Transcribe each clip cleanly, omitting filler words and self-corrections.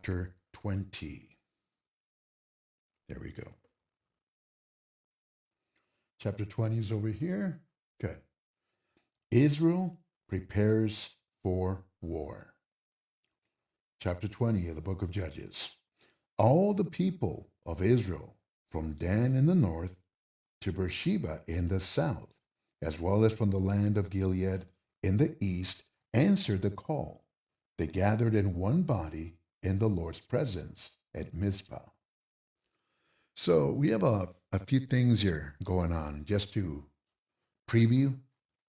chapter 20. There we go. Chapter 20 is over here. Good. Israel prepares for war. Chapter 20 of the book of Judges. All the people of Israel, from Dan in the north to Beersheba in the south, as well as from the land of Gilead in the east, answered the call. They gathered in one body in the Lord's presence at Mizpah. So we have a few things here going on just to preview,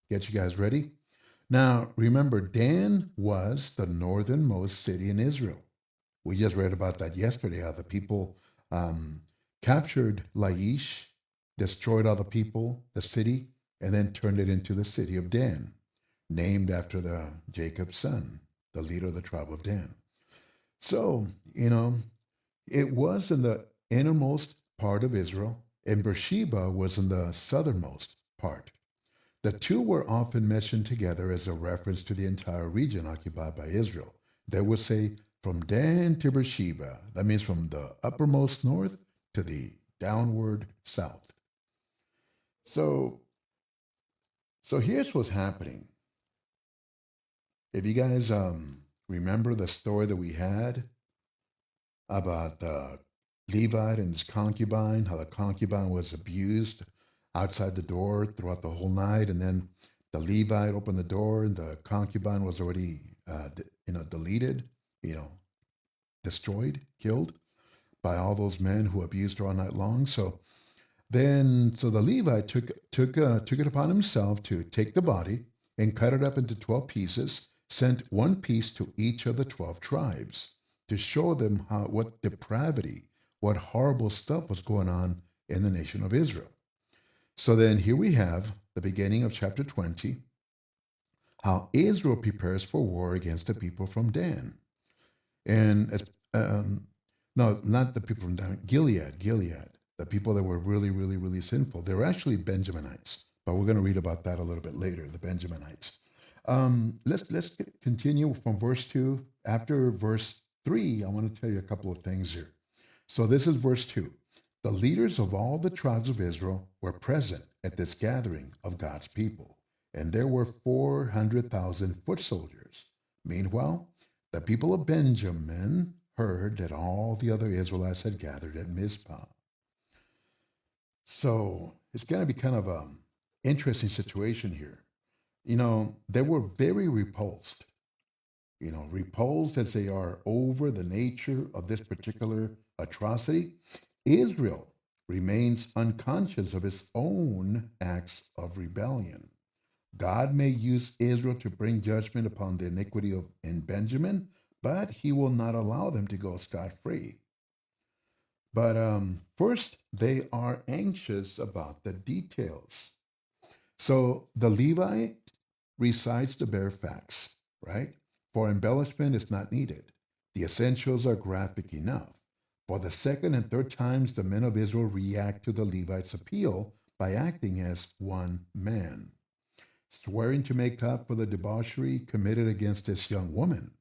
get you guys ready. Now, remember, Dan was the northernmost city in Israel. We just read about that yesterday, how the people um, captured Laish, destroyed all the people, the city, and then turned it into the city of Dan, named after the Jacob's son, the leader of the tribe of Dan. So, it was in the innermost part of Israel, and Beersheba was in the southernmost part. The two were often mentioned together as a reference to the entire region occupied by Israel. They would say from Dan to Beersheba. That means from the uppermost north to the downward south. So, so here's what's happening. If you guys remember the story that we had about the Levite and his concubine, how the concubine was abused outside the door throughout the whole night, and then the Levite opened the door, and the concubine was already, deleted, you know, destroyed, killed by all those men who abused her all night long. So the Levite took it upon himself to take the body and cut it up into 12 pieces, sent one piece to each of the 12 tribes to show them what depravity, what horrible stuff was going on in the nation of Israel. So then here we have the beginning of chapter 20, how Israel prepares for war against the people from Dan. And no, not the people from Dan, Gilead, the people that were really, really, really sinful. They were actually Benjaminites, but we're going to read about that a little bit later, the Benjaminites. Let's continue from verse 2. After verse 3, I want to tell you a couple of things here. So this is verse 2. The leaders of all the tribes of Israel were present at this gathering of God's people, and there were 400,000 foot soldiers. Meanwhile, the people of Benjamin heard that all the other Israelites had gathered at Mizpah. So it's going to be kind of an interesting situation here. They were very repulsed, repulsed as they are over the nature of this particular atrocity. Israel remains unconscious of its own acts of rebellion. God may use Israel to bring judgment upon the iniquity of in Benjamin, but he will not allow them to go scot-free. But first, they are anxious about the details. So the Levite recites the bare facts, right? For embellishment is not needed. The essentials are graphic enough. For the second and third times, the men of Israel react to the Levite's appeal by acting as one man, swearing to make up for the debauchery committed against this young woman.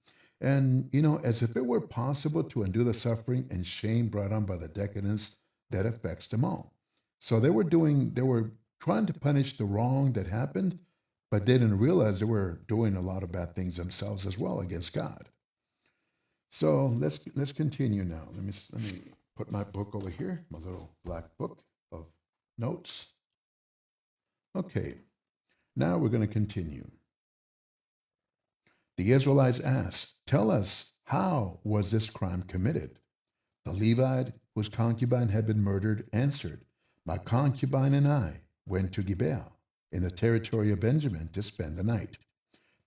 And, as if it were possible to undo the suffering and shame brought on by the decadence that affects them all. So they were trying to punish the wrong that happened, but they didn't realize they were doing a lot of bad things themselves as well against God. So let's continue now. Let me put my book over here, my little black book of notes. Okay, now we're going to continue. The Israelites asked, "Tell us, how was this crime committed?" The Levite, whose concubine had been murdered, answered, "My concubine and I went to Gibeah in the territory of Benjamin to spend the night.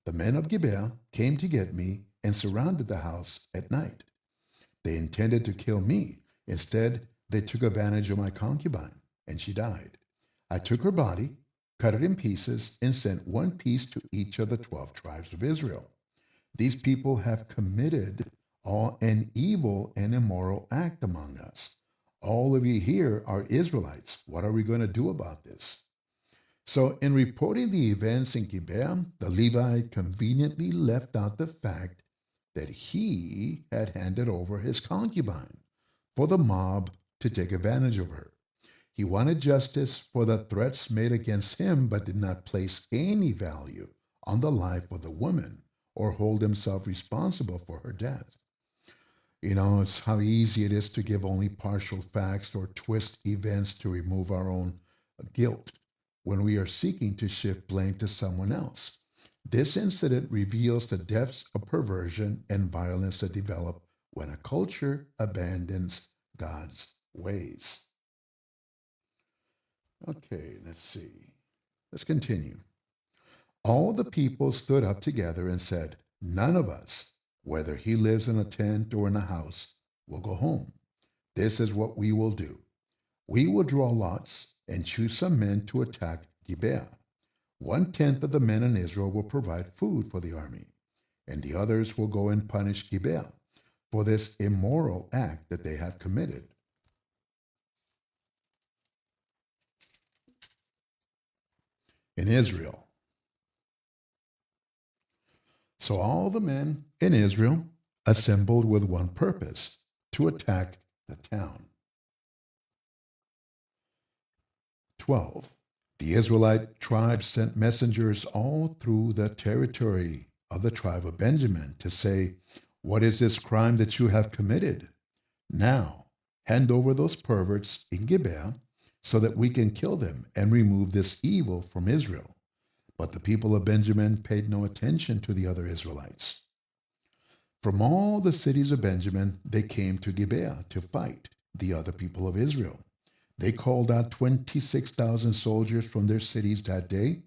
The men of Gibeah came to get me and surrounded the house at night. They intended to kill me. Instead, they took advantage of my concubine, and she died. I took her body, cut it in pieces, and sent one piece to each of the 12 tribes of Israel. These people have committed an evil and immoral act among us. All of you here are Israelites. What are we going to do about this?" So, in reporting the events in Gibeah, the Levite conveniently left out the fact that he had handed over his concubine for the mob to take advantage of her. He wanted justice for the threats made against him, but did not place any value on the life of the woman or hold himself responsible for her death. It's how easy it is to give only partial facts or twist events to remove our own guilt when we are seeking to shift blame to someone else. This incident reveals the depths of perversion and violence that develop when a culture abandons God's ways. Okay, let's see. Let's continue. All the people stood up together and said, "None of us, whether he lives in a tent or in a house, will go home. This is what we will do. We will draw lots and choose some men to attack Gibeah. 1/10 of the men in Israel will provide food for the army, and the others will go and punish Gibeah for this immoral act that they have committed." In Israel. So all the men in Israel assembled with one purpose, to attack the town. 12. The Israelite tribes sent messengers all through the territory of the tribe of Benjamin to say, "What is this crime that you have committed? Now, hand over those perverts in Gibeah so that we can kill them and remove this evil from Israel." But the people of Benjamin paid no attention to the other Israelites. From all the cities of Benjamin, they came to Gibeah to fight the other people of Israel. They called out 26,000 soldiers from their cities that day.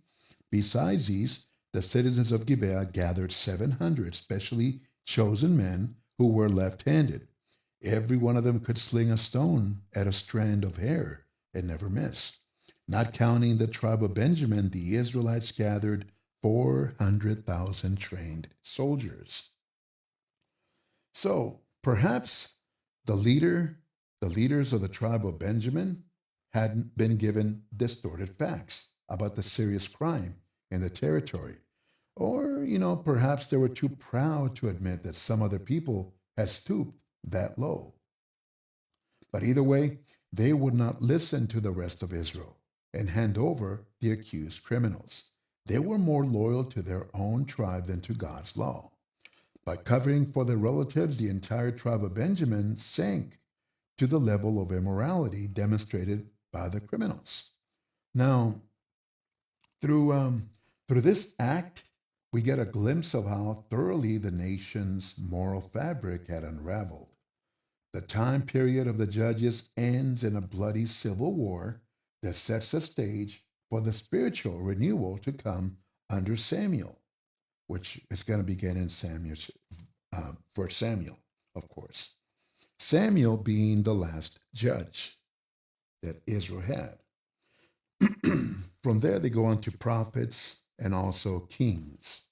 Besides these, the citizens of Gibeah gathered 700 specially chosen men who were left-handed. Every one of them could sling a stone at a strand of hair and never miss. Not counting the tribe of Benjamin, the Israelites gathered 400,000 trained soldiers. So perhaps the leaders of the tribe of Benjamin hadn't been given distorted facts about the serious crime in the territory. Or, perhaps they were too proud to admit that some other people had stooped that low. But either way, they would not listen to the rest of Israel and hand over the accused criminals. They were more loyal to their own tribe than to God's law. By covering for their relatives, the entire tribe of Benjamin sank to the level of immorality demonstrated by the criminals. Now, through this act, we get a glimpse of how thoroughly the nation's moral fabric had unraveled. The time period of the judges ends in a bloody civil war that sets the stage for the spiritual renewal to come under Samuel, which is going to begin in First Samuel, of course. Samuel being the last judge that Israel had. From there, they go on to prophets and also kings.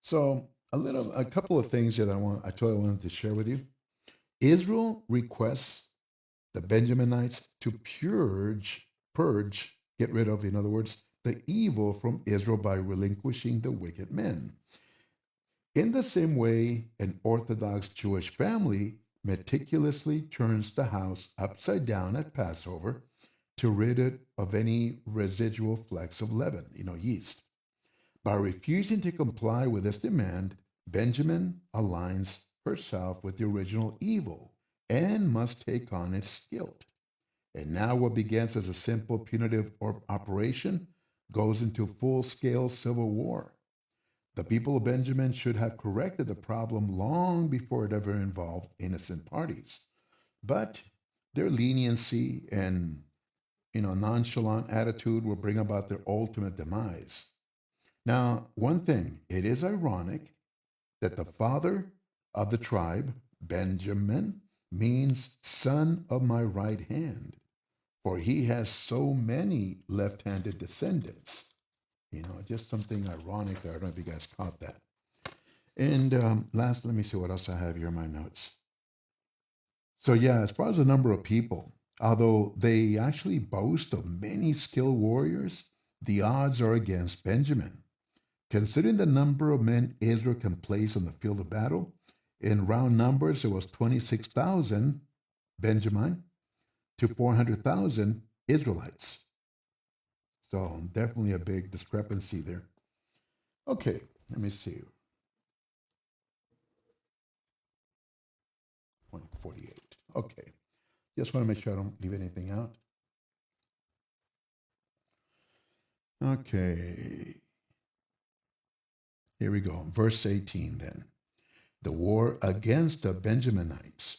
So a couple of things that I wanted to share with you. Israel requests the Benjaminites to purge, get rid of, in other words, the evil from Israel by relinquishing the wicked men. In the same way, an Orthodox Jewish family meticulously turns the house upside down at Passover to rid it of any residual flecks of leaven, yeast. By refusing to comply with this demand, Benjamin aligns herself with the original evil and must take on its guilt. And now what begins as a simple punitive operation goes into full-scale civil war. The people of Benjamin should have corrected the problem long before it ever involved innocent parties. But their leniency and nonchalant attitude will bring about their ultimate demise. Now, one thing, it is ironic that the father of the tribe, Benjamin, means son of my right hand, for he has so many left-handed descendants. Just something ironic there. I don't know if you guys caught that. And last, let me see what else I have here in my notes. So yeah, as far as the number of people, although they actually boast of many skilled warriors, the odds are against Benjamin. Considering the number of men Israel can place on the field of battle, In round numbers, it was 26,000 Benjamin to 400,000 Israelites. So definitely a big discrepancy there. Okay, let me see. 48. Okay. Just want to make sure I don't leave anything out. Okay. Here we go. Verse 18 then. The war against the Benjaminites.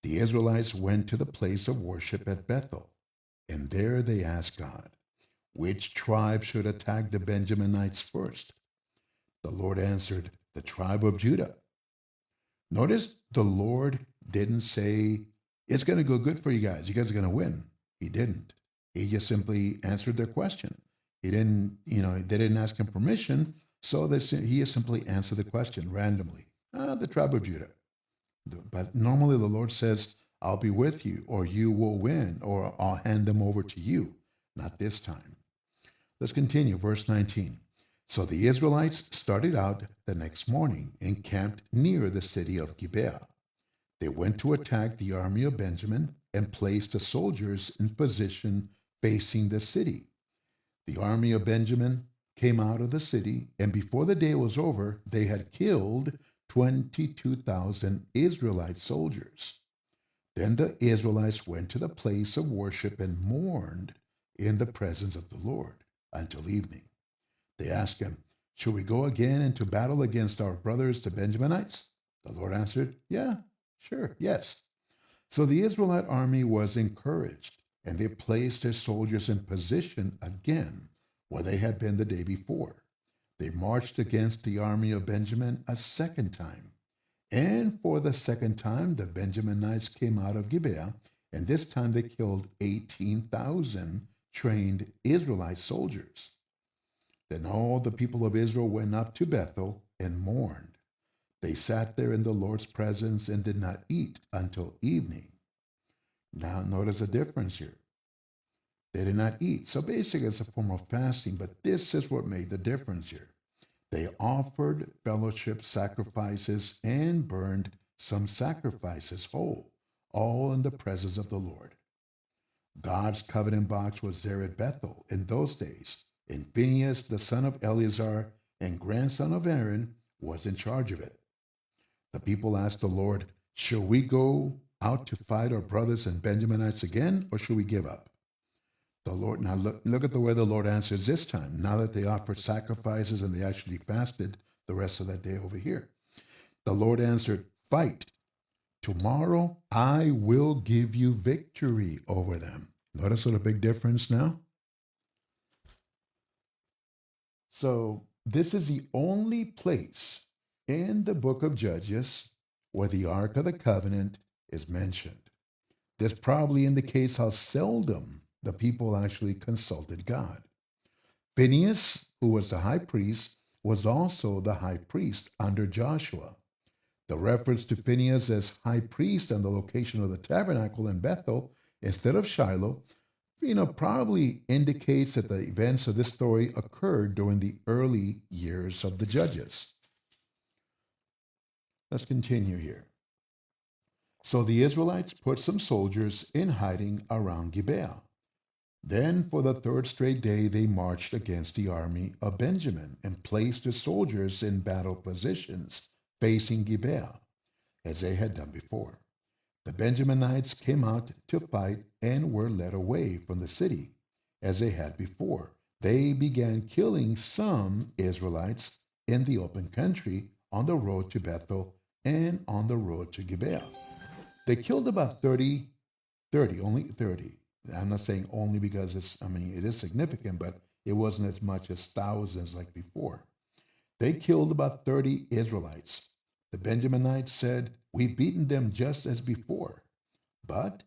The Israelites went to the place of worship at Bethel, and there they asked God, which tribe should attack the Benjaminites first? The Lord answered, the tribe of Judah. Notice the Lord didn't say, it's going to go good for you guys. You guys are going to win. He didn't. He just simply answered their question. He didn't, they didn't ask him permission. So he just simply answered the question randomly. The tribe of Judah. But normally the Lord says, I'll be with you, or you will win, or I'll hand them over to you. Not this time. Let's continue. Verse 19. So the Israelites started out the next morning and camped near the city of Gibeah. They went to attack the army of Benjamin and placed the soldiers in position facing the city. The army of Benjamin came out of the city, and before the day was over, they had killed 22,000 Israelite soldiers. Then the Israelites went to the place of worship and mourned in the presence of the Lord until evening. They asked him, should we go again into battle against our brothers, the Benjaminites? The Lord answered, yeah, sure, yes. So the Israelite army was encouraged, and they placed their soldiers in position again where they had been the day before. They marched against the army of Benjamin a second time. And for the second time, the Benjaminites came out of Gibeah, and this time they killed 18,000 trained Israelite soldiers. Then all the people of Israel went up to Bethel and mourned. They sat there in the Lord's presence and did not eat until evening. Now notice the difference here. They did not eat. So basically it's a form of fasting, but this is what made the difference here. They offered fellowship sacrifices and burned some sacrifices whole, all in the presence of the Lord. God's covenant box was there at Bethel in those days, and Phinehas, the son of Eleazar and grandson of Aaron, was in charge of it. The people asked the Lord, should we go out to fight our brothers and Benjaminites again, or should we give up? The Lord, now look at the way the Lord answers this time, now that they offered sacrifices and they actually fasted the rest of that day over here. The Lord answered, fight. Tomorrow I will give you victory over them. Notice what a big difference now? So this is the only place in the book of Judges where the Ark of the Covenant is mentioned. This probably indicates how seldom the people actually consulted God. Phinehas, who was the high priest, was also the high priest under Joshua. The reference to Phinehas as high priest and the location of the tabernacle in Bethel instead of Shiloh, probably indicates that the events of this story occurred during the early years of the Judges. Let's continue here. So the Israelites put some soldiers in hiding around Gibeah. Then for the third straight day they marched against the army of Benjamin and placed the soldiers in battle positions facing Gibeah, as they had done before. The Benjaminites came out to fight and were led away from the city, as they had before. They began killing some Israelites in the open country on the road to Bethel and on the road to Gibeah. They killed about 30, only 30. I'm not saying only because it is significant, but it wasn't as much as thousands like before. They killed about 30 Israelites. The Benjaminites said, we've beaten them just as before. But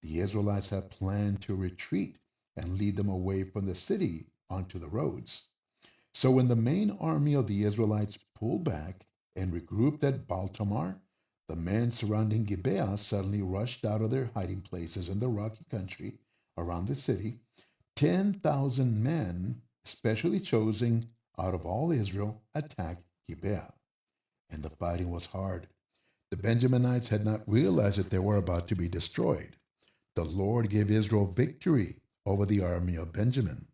the Israelites had planned to retreat and lead them away from the city onto the roads. So when the main army of the Israelites pulled back and regrouped at Baltamar, the men surrounding Gibeah suddenly rushed out of their hiding places in the rocky country around the city. 10,000 men, specially chosen out of all Israel, attacked Gibeah. And the fighting was hard. The Benjaminites had not realized that they were about to be destroyed. The Lord gave Israel victory over the army of Benjamin.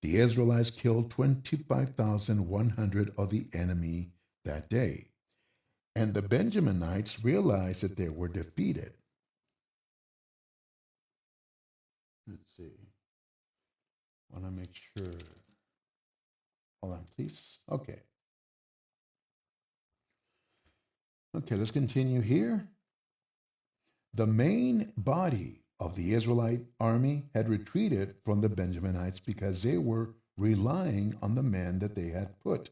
The Israelites killed 25,100 of the enemy that day. And the Benjaminites realized that they were defeated. Let's see. I want to make sure. Hold on, please. Okay. Okay, let's continue here. The main body of the Israelite army had retreated from the Benjaminites because they were relying on the men that they had put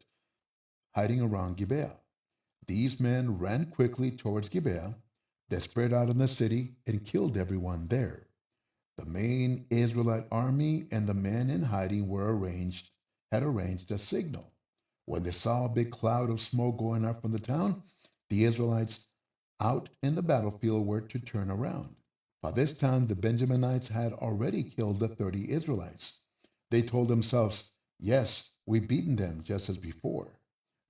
hiding around Gibeah. These men ran quickly towards Gibeah. They spread out in the city and killed everyone there. The main Israelite army and the men in hiding had arranged a signal. When they saw a big cloud of smoke going up from the town, the Israelites out in the battlefield were to turn around. By this time, the Benjaminites had already killed the 30 Israelites. They told themselves, "Yes, we've beaten them just as before."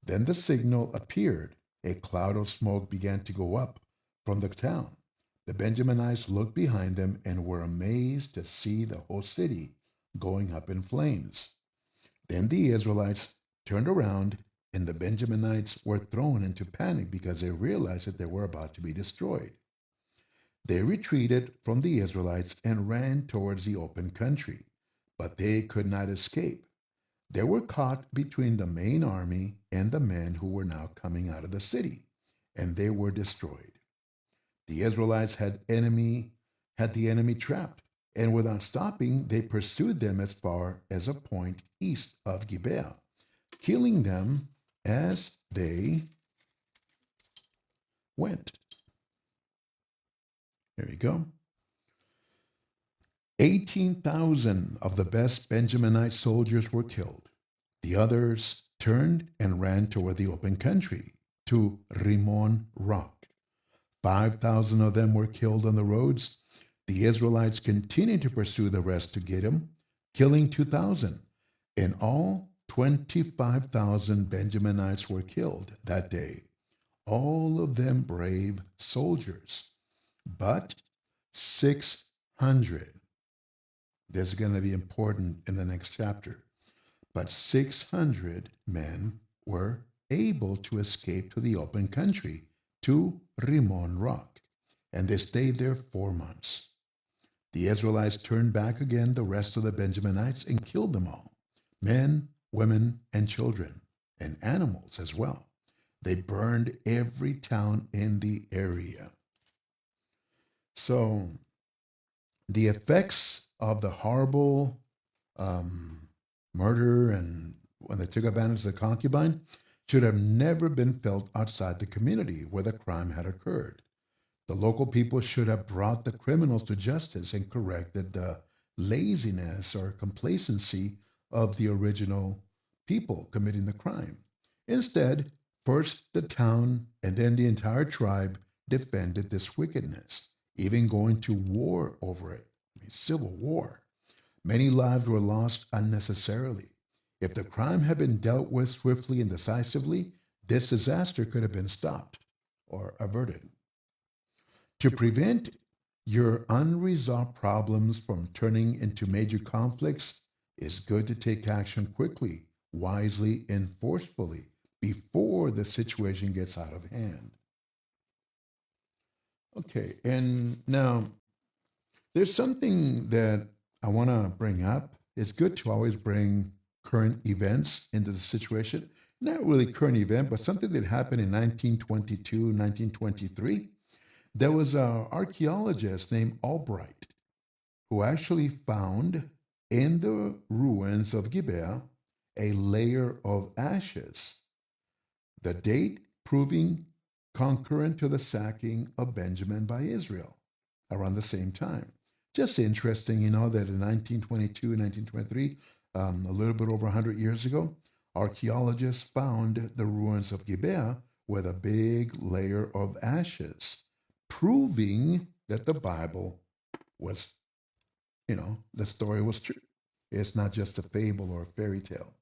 Then the signal appeared. A cloud of smoke began to go up from the town. The Benjaminites looked behind them and were amazed to see the whole city going up in flames. Then the Israelites turned around, and the Benjaminites were thrown into panic because they realized that they were about to be destroyed. They retreated from the Israelites and ran towards the open country, but they could not escape. They were caught between the main army and the men who were now coming out of the city, and they were destroyed. The Israelites had the enemy trapped, and without stopping, they pursued them as far as a point east of Gibeah, killing them as they went. There you go. 18,000 of the best Benjaminite soldiers were killed. The others turned and ran toward the open country, to Rimmon Rock. 5,000 of them were killed on the roads. The Israelites continued to pursue the rest to Gittim, killing 2,000. In all, 25,000 Benjaminites were killed that day, all of them brave soldiers. But 600, this is going to be important in the next chapter, but 600 men were able to escape to the open country, to Rimmon Rock, and they stayed there 4 months. The Israelites turned back again the rest of the Benjaminites and killed them all, men, women, and children, and animals as well. They burned every town in the area. So the effects of the horrible murder and when they took advantage of the concubine should have never been felt outside the community where the crime had occurred. The local people should have brought the criminals to justice and corrected the laziness or complacency of the original people committing the crime. Instead, first the town and then the entire tribe defended this wickedness, even going to war over it. I mean, civil war. Many lives were lost unnecessarily. If the crime had been dealt with swiftly and decisively, this disaster could have been stopped or averted. To prevent your unresolved problems from turning into major conflicts, it's good to take action quickly, wisely, and forcefully before the situation gets out of hand. Okay, and now there's something that I want to bring up. It's good to always bring current events into the situation. Not really current event, but something that happened in 1922, 1923. There was an archaeologist named Albright who actually found in the ruins of Gibeah a layer of ashes, the date proving concurrent to the sacking of Benjamin by Israel around the same time. Just interesting, that in 1922, 1923, a little bit over 100 years ago, archaeologists found the ruins of Gibeah with a big layer of ashes, proving that the Bible was, the story was true. It's not just a fable or a fairy tale.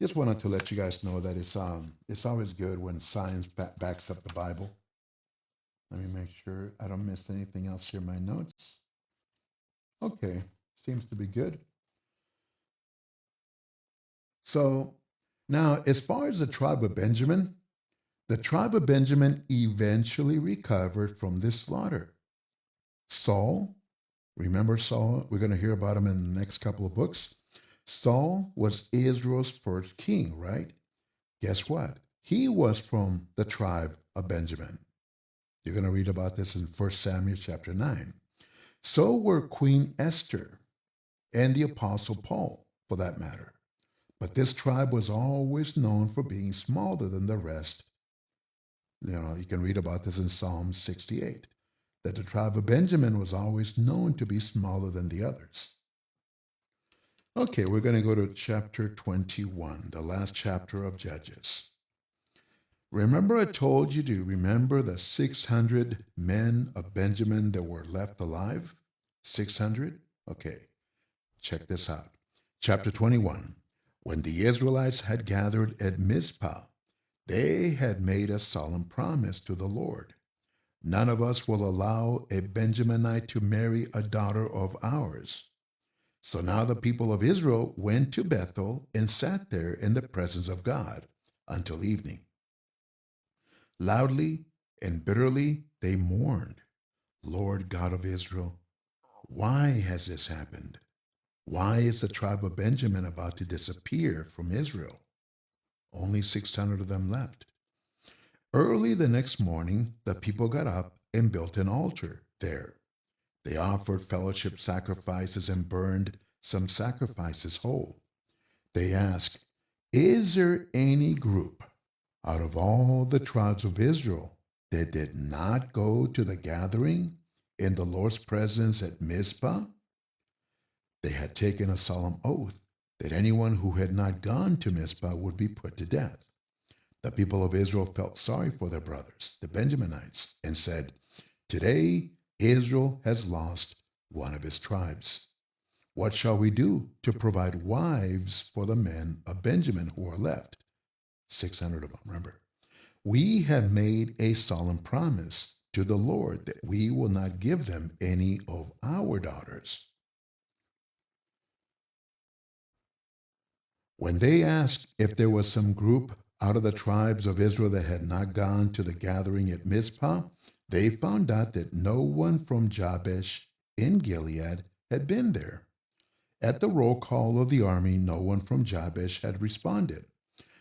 Just wanted to let you guys know that it's always good when science backs up the Bible. Let me make sure I don't miss anything else here in my notes. Okay, seems to be good. So now, as far as the tribe of Benjamin eventually recovered from this slaughter. Saul, remember Saul? We're going to hear about him in the next couple of books. Saul was Israel's first king, right? Guess what? He was from the tribe of Benjamin. You're going to read about this in 1 Samuel chapter 9. So were Queen Esther and the Apostle Paul, for that matter. But this tribe was always known for being smaller than the rest. You can read about this in Psalm 68, that the tribe of Benjamin was always known to be smaller than the others. Okay, we're going to go to chapter 21, the last chapter of Judges. Remember, I told you to remember the 600 men of Benjamin that were left alive? 600? Okay, check this out. Chapter 21. When the Israelites had gathered at Mizpah, they had made a solemn promise to the Lord. None of us will allow a Benjaminite to marry a daughter of ours. So now the people of Israel went to Bethel and sat there in the presence of God until evening. Loudly and bitterly they mourned, Lord God of Israel, why has this happened? Why is the tribe of Benjamin about to disappear from Israel? Only 600 of them left. Early the next morning, the people got up and built an altar there. They offered fellowship sacrifices and burned some sacrifices whole. They asked, is there any group out of all the tribes of Israel that did not go to the gathering in the Lord's presence at Mizpah? They had taken a solemn oath that anyone who had not gone to Mizpah would be put to death. The people of Israel felt sorry for their brothers, the Benjaminites, and said, today Israel has lost one of his tribes. What shall we do to provide wives for the men of Benjamin who are left? 600 of them, remember. We have made a solemn promise to the Lord that we will not give them any of our daughters. When they asked if there was some group out of the tribes of Israel that had not gone to the gathering at Mizpah, they found out that no one from Jabesh in Gilead had been there. At the roll call of the army, no one from Jabesh had responded.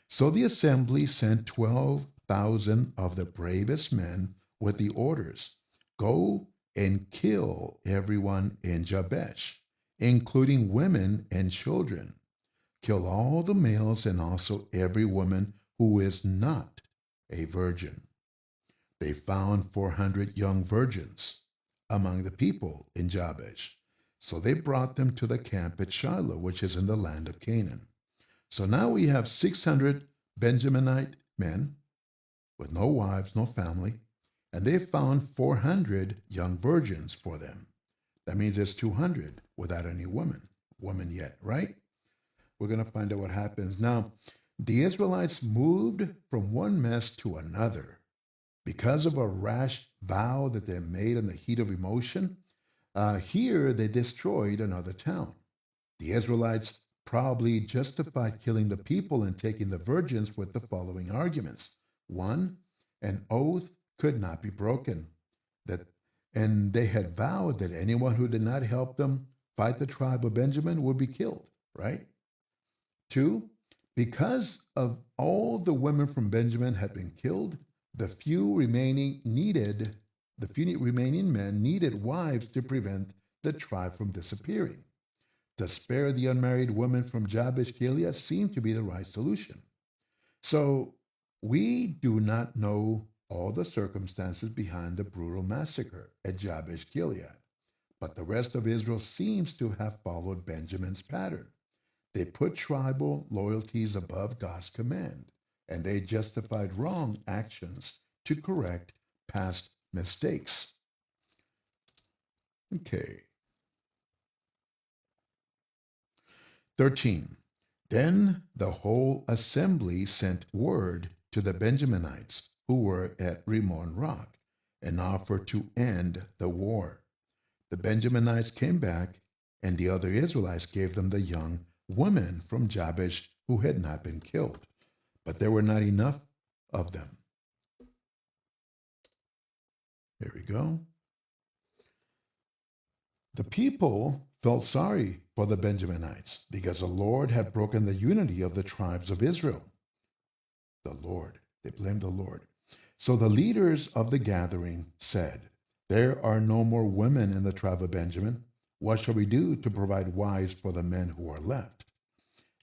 So the assembly sent 12,000 of the bravest men with the orders, go and kill everyone in Jabesh, including women and children. Kill all the males and also every woman who is not a virgin. They found 400 young virgins among the people in Jabesh. So they brought them to the camp at Shiloh, which is in the land of Canaan. So now we have 600 Benjaminite men with no wives, no family, and they found 400 young virgins for them. That means there's 200 without any women yet, right? We're going to find out what happens. Now, the Israelites moved from one mess to another because of a rash vow that they made in the heat of emotion. Here, they destroyed another town. The Israelites probably justified killing the people and taking the virgins with the following arguments. One, an oath could not be broken. And they had vowed that anyone who did not help them fight the tribe of Benjamin would be killed, right? Two, because of all the women from Benjamin had been killed, the few remaining men needed wives to prevent the tribe from disappearing. To spare the unmarried women from Jabesh Gilead seemed to be the right solution. So we do not know all the circumstances behind the brutal massacre at Jabesh Gilead, but the rest of Israel seems to have followed Benjamin's pattern. They put tribal loyalties above God's command, and they justified wrong actions to correct past mistakes. Okay. 13. Then the whole assembly sent word to the Benjaminites who were at Rimmon Rock and offered to end the war. The Benjaminites came back, and the other Israelites gave them the young women from Jabesh who had not been killed. But there were not enough of them. Here we go. The people felt sorry for the Benjaminites because the Lord had broken the unity of the tribes of Israel. They blamed the Lord. So the leaders of the gathering said, "There are no more women in the tribe of Benjamin. What shall we do to provide wives for the men who are left?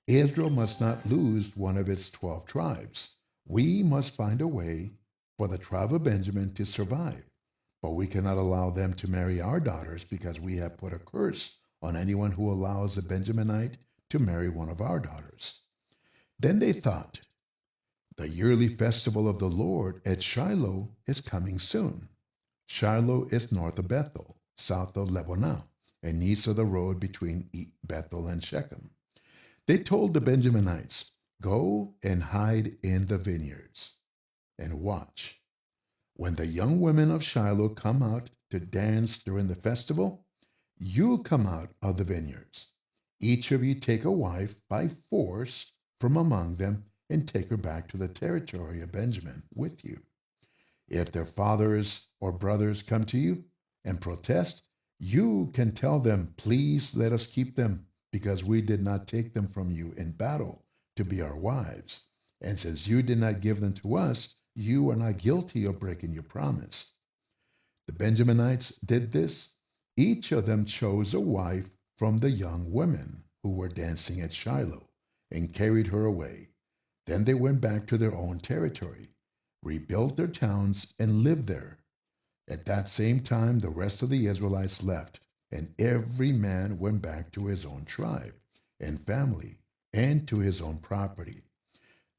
Israel must not lose one of its 12 tribes. We must find a way for the tribe of Benjamin to survive. But we cannot allow them to marry our daughters because we have put a curse on anyone who allows a Benjaminite to marry one of our daughters." Then they thought, "The yearly festival of the Lord at Shiloh is coming soon." Shiloh is north of Bethel, south of Lebanon, and east of the road between Bethel and Shechem. They told the Benjaminites, "Go and hide in the vineyards and watch. When the young women of Shiloh come out to dance during the festival, you come out of the vineyards. Each of you take a wife by force from among them and take her back to the territory of Benjamin with you. If their fathers or brothers come to you and protest, you can tell them, 'Please let us keep them, because we did not take them from you in battle to be our wives. And since you did not give them to us, you are not guilty of breaking your promise.'" The Benjaminites did this. Each of them chose a wife from the young women who were dancing at Shiloh and carried her away. Then they went back to their own territory, rebuilt their towns, and lived there. At that same time, the rest of the Israelites left, and every man went back to his own tribe and family and to his own property.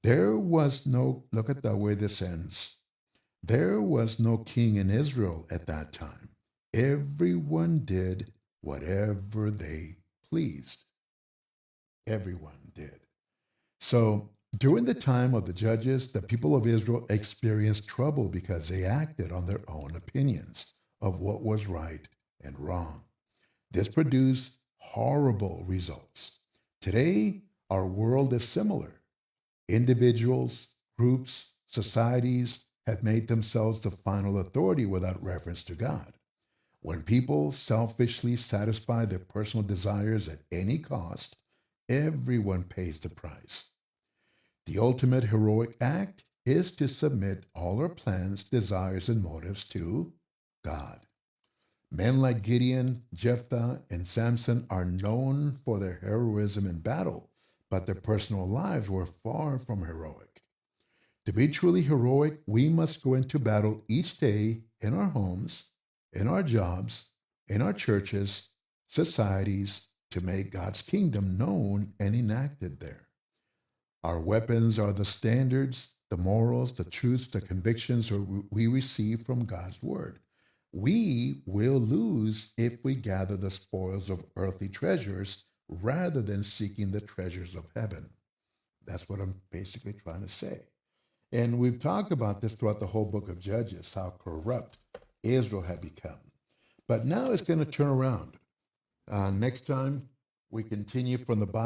There was no, look at the way this ends. There was no king in Israel at that time. Everyone did whatever they pleased. Everyone did. So during the time of the judges, the people of Israel experienced trouble because they acted on their own opinions of what was right and wrong. This produced horrible results. Today, our world is similar. Individuals, groups, societies have made themselves the final authority without reference to God. When people selfishly satisfy their personal desires at any cost, everyone pays the price. The ultimate heroic act is to submit all our plans, desires, and motives to God. Men like Gideon, Jephthah, and Samson are known for their heroism in battle, but their personal lives were far from heroic. To be truly heroic, we must go into battle each day in our homes, in our jobs, in our churches, societies, to make God's kingdom known and enacted there. Our weapons are the standards, the morals, the truths, the convictions we receive from God's word. We will lose if we gather the spoils of earthly treasures rather than seeking the treasures of heaven. That's what I'm basically trying to say. And we've talked about this throughout the whole book of Judges, how corrupt Israel had become. But now it's going to turn around. Next time, we continue from the Bible.